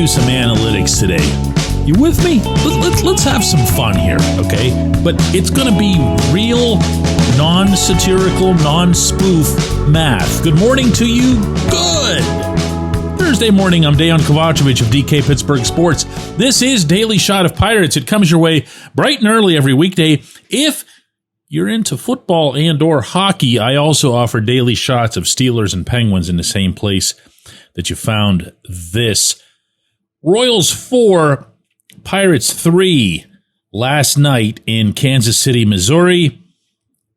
some analytics today. You with me? Let's have some fun here, okay? But it's going to be real, non-satirical, non-spoof math. Good morning to you. Good. Thursday morning, I'm Dejan Kovacevic of DK Pittsburgh Sports. This is Daily Shot of Pirates. It comes your way bright and early every weekday. If you're into football and or hockey, I also offer daily shots of Steelers and Penguins in the same place that you found this. Royals 4, Pirates 3 last night in Kansas City, Missouri.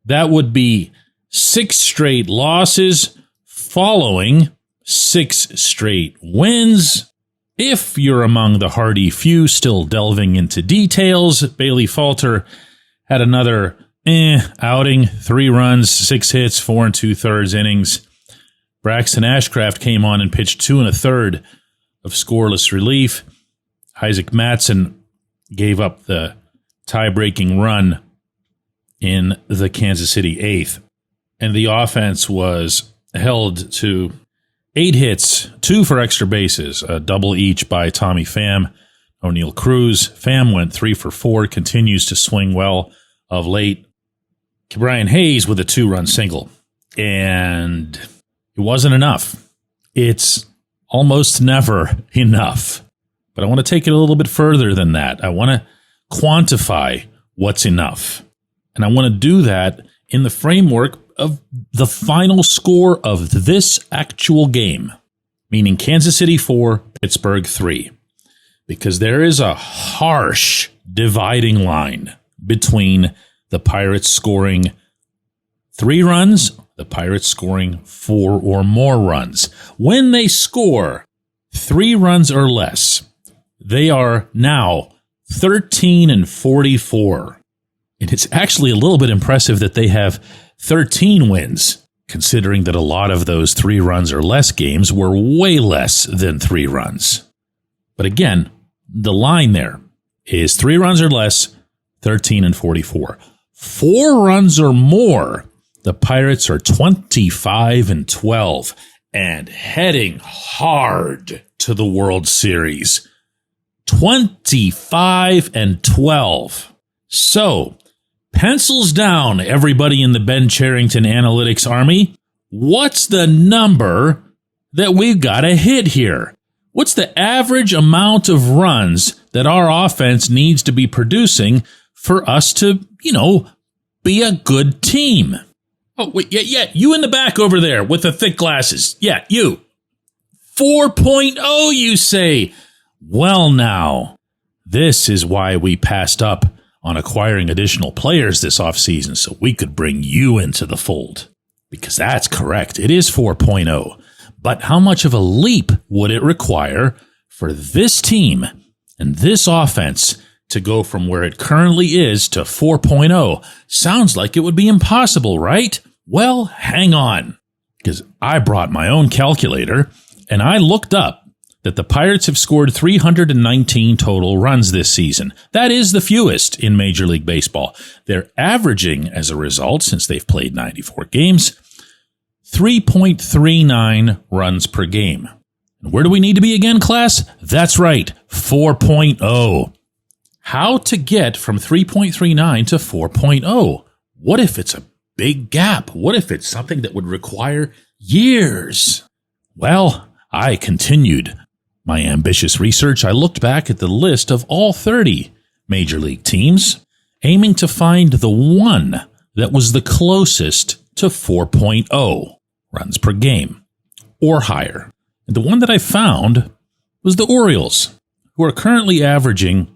That would be 6 straight losses following 6 straight wins. If you're among the hardy few still delving into details, Bailey Falter had another outing, 3 runs, 6 hits, 4 2/3 innings. Braxton Ashcraft came on and pitched 2 1/3 of scoreless relief. Isaac Matson gave up the tie-breaking run in the Kansas City 8th. And the offense was held to 8 hits, 2 for extra bases, a double each by Tommy Pham, O'Neill Cruz. Pham went 3 for 4, continues to swing well of late. Brian Hayes with a 2-run single. And it wasn't enough. It's almost never enough. But I want to take it a little bit further than that. I want to quantify what's enough. And I want to do that in the framework of the final score of this actual game, meaning Kansas City 4, Pittsburgh 3. Because there is a harsh dividing line between the Pirates scoring 3 runs, the Pirates scoring 4 or more runs. When they score 3 runs or less, they are now 13-44. And it's actually a little bit impressive that they have 13 wins, considering that a lot of those 3 runs or less games were way less than 3 runs. But again, the line there is 3 runs or less, 13-44. 4 runs or more, the Pirates are 25-12 and heading hard to the World Series. 25-12. So, pencils down, everybody in the Ben Cherington Analytics Army. What's the number that we've got to hit here? What's the average amount of runs that our offense needs to be producing for us to, be a good team? Oh, wait, yeah, you in the back over there with the thick glasses. Yeah, you. 4.0, you say. Well, now, this is why we passed up on acquiring additional players this offseason so we could bring you into the fold. Because that's correct. It is 4.0. But how much of a leap would it require for this team and this offense to go from where it currently is to 4.0? Sounds like it would be impossible, right? Well, hang on. Because I brought my own calculator and I looked up that the Pirates have scored 319 total runs this season. That is the fewest in Major League Baseball. They're averaging, as a result, since they've played 94 games, 3.39 runs per game. And where do we need to be again, class? That's right, 4.0. How to get from 3.39 to 4.0? What if it's a big gap? What if it's something that would require years? Well, I continued my ambitious research. I looked back at the list of all 30 Major League teams, aiming to find the one that was the closest to 4.0 runs per game or higher. And the one that I found was the Orioles, who are currently averaging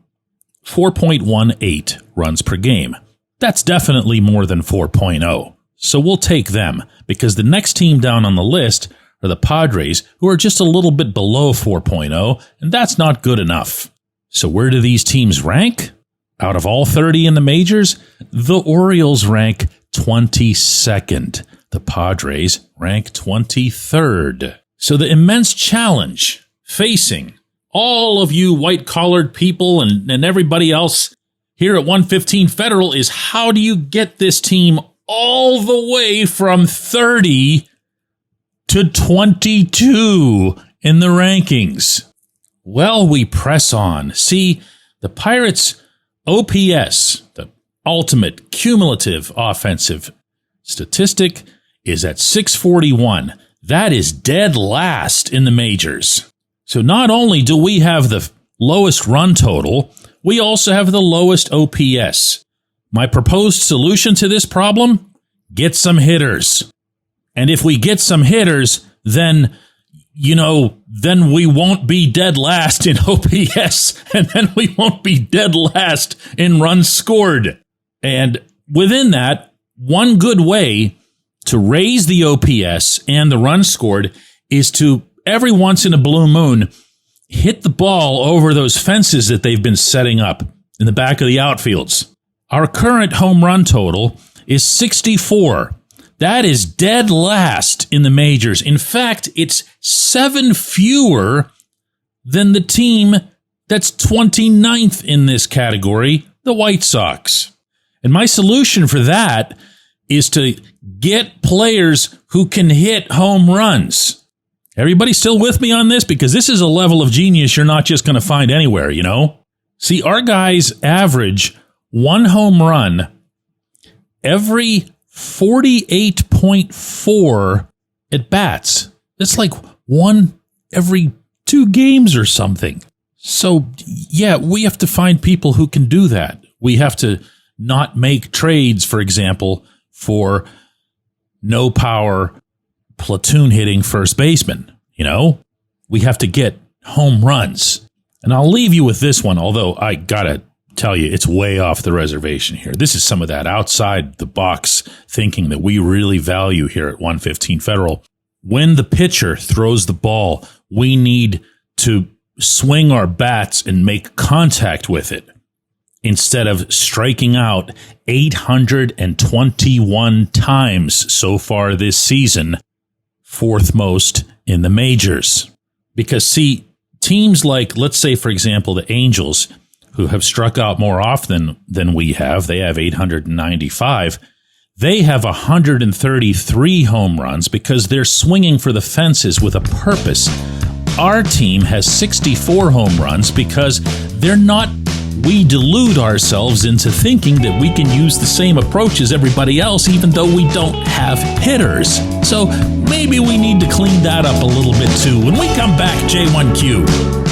4.18 runs per game. That's definitely more than 4.0. So we'll take them, because the next team down on the list are the Padres, who are just a little bit below 4.0, and that's not good enough. So where do these teams rank? Out of all 30 in the majors, the Orioles rank 22nd. The Padres rank 23rd. So the immense challenge facing all of you white-collared people and everybody else here at 115 Federal is, how do you get this team all the way from 30 to 22 in the rankings? Well, we press on. See, the Pirates' OPS, the ultimate cumulative offensive statistic, is at 641. That is dead last in the majors. So not only do we have the lowest run total, we also have the lowest OPS. My proposed solution to this problem? Get some hitters. And if we get some hitters, then we won't be dead last in OPS, and then we won't be dead last in runs scored. And within that, one good way to raise the OPS and the runs scored is to, every once in a blue moon, hit the ball over those fences that they've been setting up in the back of the outfields. Our current home run total is 64. That is dead last in the majors. In fact, it's 7 fewer than the team that's 29th in this category, the White Sox. And my solution for that is to get players who can hit home runs. Everybody still with me on this? Because this is a level of genius you're not just going to find anywhere, you know? See, our guys average 1 home run every 48.4 at bats. That's like 1 every 2 games or something. So, yeah, we have to find people who can do that. We have to not make trades, for example, for no power platoon hitting first baseman. You know, we have to get home runs. And I'll leave you with this one, although I gotta tell you, it's way off the reservation here. This is some of that outside the box thinking that we really value here at 115 Federal. When the pitcher throws the ball, we need to swing our bats and make contact with it instead of striking out 821 times so far this season, 4th most in the majors. Because, see, teams like, let's say, for example, the Angels, who have struck out more often than we have, they have 895, they have 133 home runs because they're swinging for the fences with a purpose. Our team has 64 home runs because they're not. We delude ourselves into thinking that we can use the same approach as everybody else, even though we don't have hitters. So maybe we need to clean that up a little bit too. When we come back, J1Q.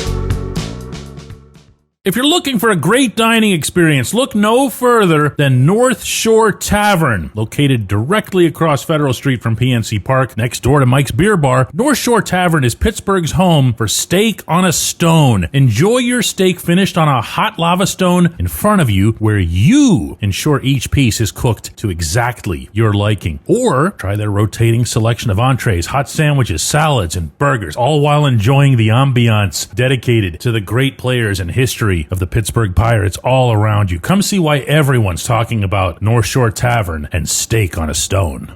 If you're looking for a great dining experience, look no further than North Shore Tavern, located directly across Federal Street from PNC Park, next door to Mike's Beer Bar. North Shore Tavern is Pittsburgh's home for steak on a stone. Enjoy your steak finished on a hot lava stone in front of you, where you ensure each piece is cooked to exactly your liking. Or try their rotating selection of entrees, hot sandwiches, salads, and burgers, all while enjoying the ambiance dedicated to the great players and history of the Pittsburgh Pirates all around you. Come see why everyone's talking about North Shore Tavern and steak on a stone.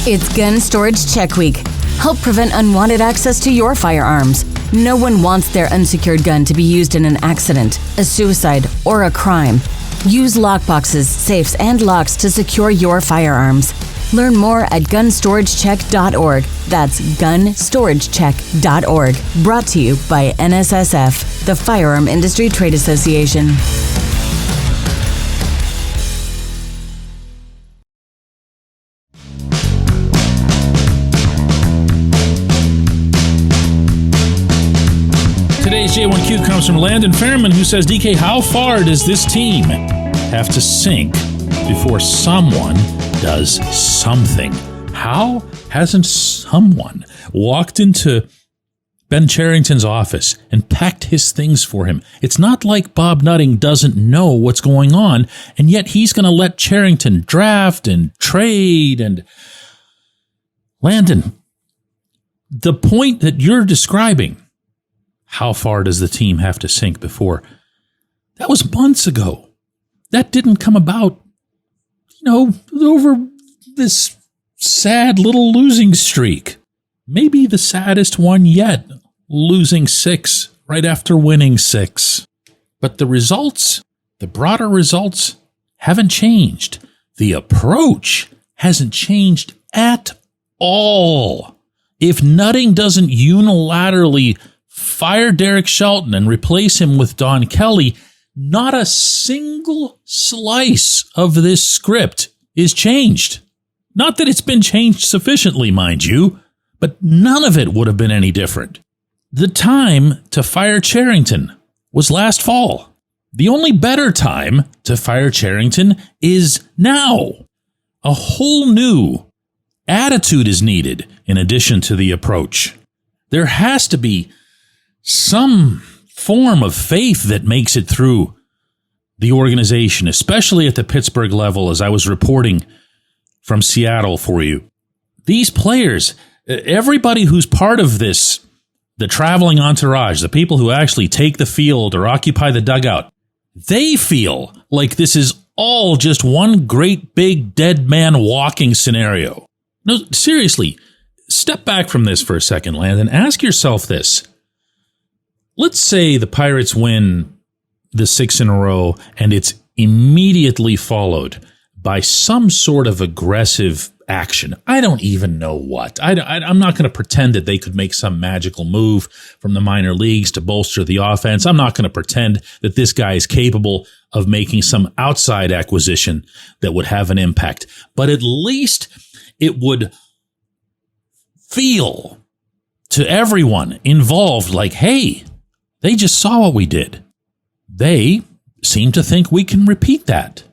It's Gun Storage Check Week. Help prevent unwanted access to your firearms. No one wants their unsecured gun to be used in an accident, a suicide, or a crime. Use lockboxes, safes, and locks to secure your firearms. Learn more at gunstoragecheck.org. That's gunstoragecheck.org. Brought to you by NSSF, the Firearm Industry Trade Association. Today's J1Q comes from Landon Fairman, who says, DK, how far does this team have to sink before someone does something? How hasn't someone walked into Ben Cherington's office and packed his things for him? It's not like Bob Nutting doesn't know what's going on, and yet he's going to let Cherington draft and trade. And Landon, the point that you're describing, how far does the team have to sink before? That was months ago. That didn't come about, over this sad little losing streak. Maybe the saddest one yet, losing 6 right after winning 6. But the results, the broader results, haven't changed. The approach hasn't changed at all. If Nutting doesn't unilaterally fire Derek Shelton and replace him with Don Kelly, not a single slice of this script is changed. Not that it's been changed sufficiently, mind you, but none of it would have been any different. The time to fire Cherington was last fall. The only better time to fire Cherington is now. A whole new attitude is needed in addition to the approach. There has to be some form of faith that makes it through the organization, especially at the Pittsburgh level, as I was reporting from Seattle for you. These players, everybody who's part of this, the traveling entourage, the people who actually take the field or occupy the dugout, they feel like this is all just one great big dead man walking scenario. No, seriously, step back from this for a second, Landon. Ask yourself this. Let's say the Pirates win the 6 in a row and it's immediately followed by some sort of aggressive action. I don't even know what. I'm not going to pretend that they could make some magical move from the minor leagues to bolster the offense. I'm not going to pretend that this guy is capable of making some outside acquisition that would have an impact. But at least it would feel to everyone involved like, hey, they just saw what we did. They seem to think we can repeat that.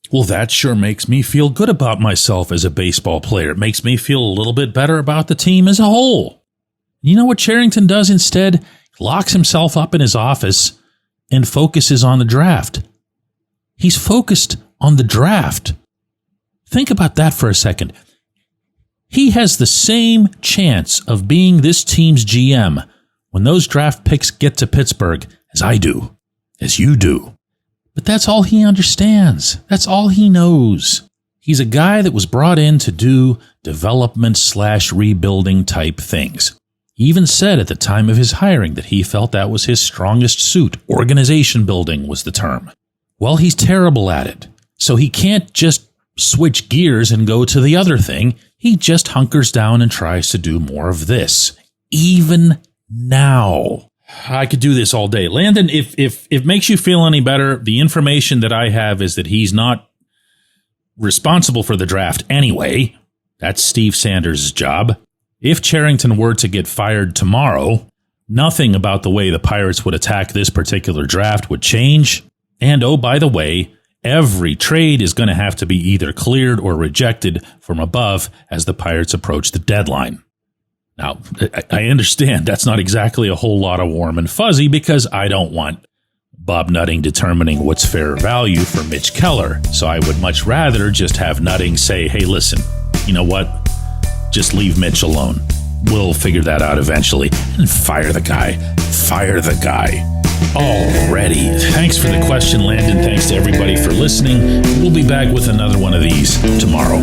Well, that sure makes me feel good about myself as a baseball player. It makes me feel a little bit better about the team as a whole. You know what Cherington does instead? Locks himself up in his office and focuses on the draft. He's focused on the draft. Think about that for a second. He has the same chance of being this team's GM when those draft picks get to Pittsburgh as I do, as you do. But that's all he understands. That's all he knows. He's a guy that was brought in to do development/rebuilding type things. He even said at the time of his hiring that he felt that was his strongest suit. Organization building was the term. Well, he's terrible at it. So he can't just switch gears and go to the other thing. He just hunkers down and tries to do more of this. Even now. I could do this all day. Landon, if it makes you feel any better, the information that I have is that he's not responsible for the draft anyway. That's Steve Sanders' job. If Cherington were to get fired tomorrow, nothing about the way the Pirates would attack this particular draft would change. And oh, by the way, every trade is going to have to be either cleared or rejected from above as the Pirates approach the deadline. Now, I understand that's not exactly a whole lot of warm and fuzzy because I don't want Bob Nutting determining what's fair value for Mitch Keller. So I would much rather just have Nutting say, hey, listen, you know what? Just leave Mitch alone. We'll figure that out eventually. And fire the guy. Fire the guy. Already. Thanks for the question, Landon. Thanks to everybody for listening. We'll be back with another one of these tomorrow.